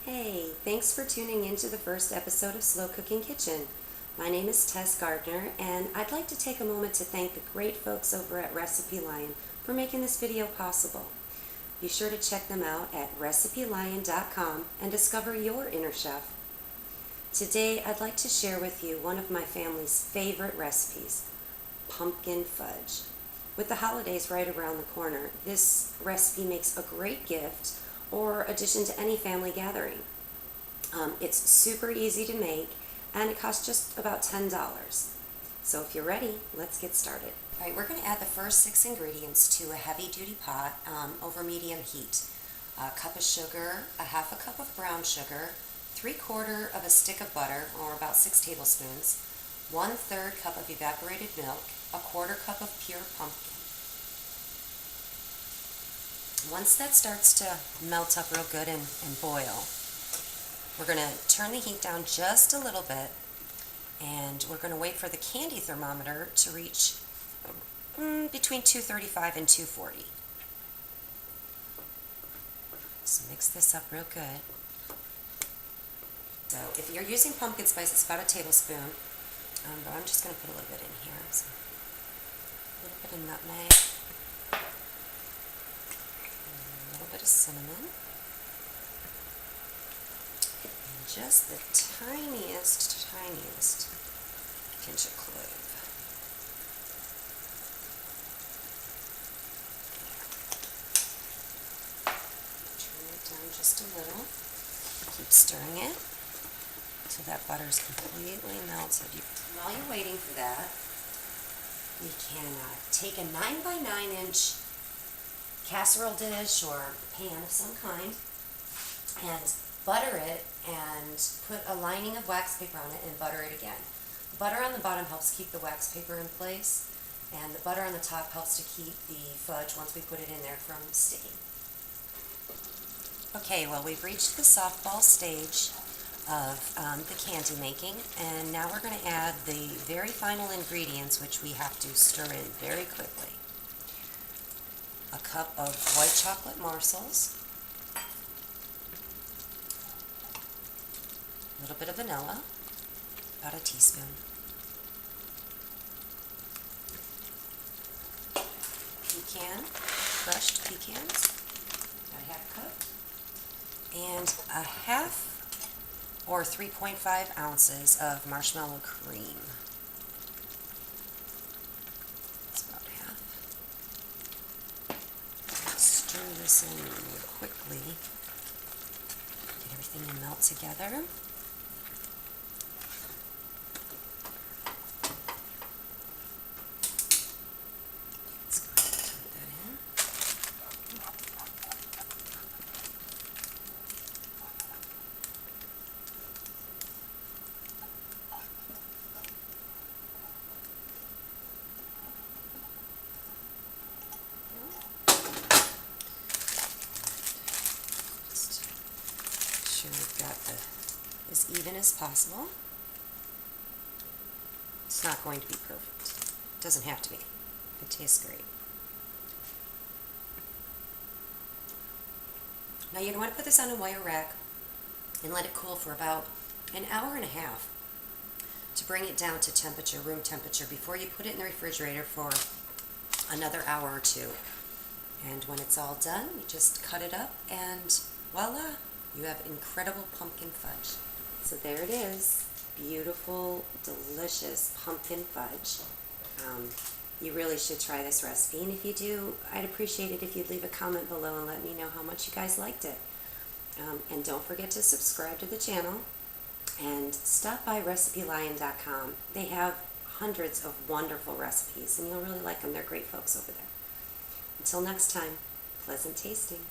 Hey, thanks for tuning in to the first episode of Slow Cooking Kitchen. My name is Tess Gardner, and I'd like to take a moment to thank the great folks over at Recipe Lion for making this video possible. Be sure to check them out at recipelion.com and discover your inner chef. Today, I'd like to share with you one of my family's favorite recipes, pumpkin fudge. With the holidays right around the corner, this recipe makes a great gift or addition to any family gathering. It's super easy to make, and it costs just about $10. So if you're ready, let's get started. All right, we're going to add the first 6 ingredients to a heavy-duty pot over medium heat. A cup of sugar, a half a cup of brown sugar, 3/4 of a stick of butter, or about 6 tablespoons, 1/3 cup of evaporated milk, a 1/4 cup of pure pumpkin. Once that starts to melt up real good and boil, we're going to turn the heat down just a little bit, and we're going to wait for the candy thermometer to reach between 235 and 240. So mix this up real good. So if you're using pumpkin spice, it's about a tablespoon, but I'm just going to put a little bit in here. So a little bit of nutmeg. A little bit of cinnamon, and just the tiniest pinch of clove. Turn it down just a little. Keep stirring it until that butter is completely melted. While you're waiting for that, we can take a 9 by 9 inch casserole dish or pan of some kind and butter it and put a lining of wax paper on it and butter it again. The butter on the bottom helps keep the wax paper in place, and the butter on the top helps to keep the fudge, once we put it in there, from sticking. Okay, well, we've reached the softball stage of the candy making, and now we're going to add the very final ingredients, which we have to stir in very quickly. A cup of white chocolate morsels, a little bit of vanilla, about a teaspoon, crushed pecans, about a half cup, and a half or 3.5 ounces of marshmallow cream. Stir this in quickly, get everything to melt together. Let's go ahead and put that in. We've got as even as possible. It's not going to be perfect. It doesn't have to be. It tastes great. Now you're going to want to put this on a wire rack and let it cool for about an hour and a half to bring it down to temperature, room temperature, before you put it in the refrigerator for another hour or two. And when it's all done, you just cut it up and voila! You have incredible pumpkin fudge. So there it is, beautiful, delicious pumpkin fudge. You really should try this recipe, and if you do, I'd appreciate it if you'd leave a comment below and let me know how much you guys liked it. And don't forget to subscribe to the channel and stop by recipelion.com. They have hundreds of wonderful recipes, and you'll really like them. They're great folks over there. Until next time, pleasant tasting.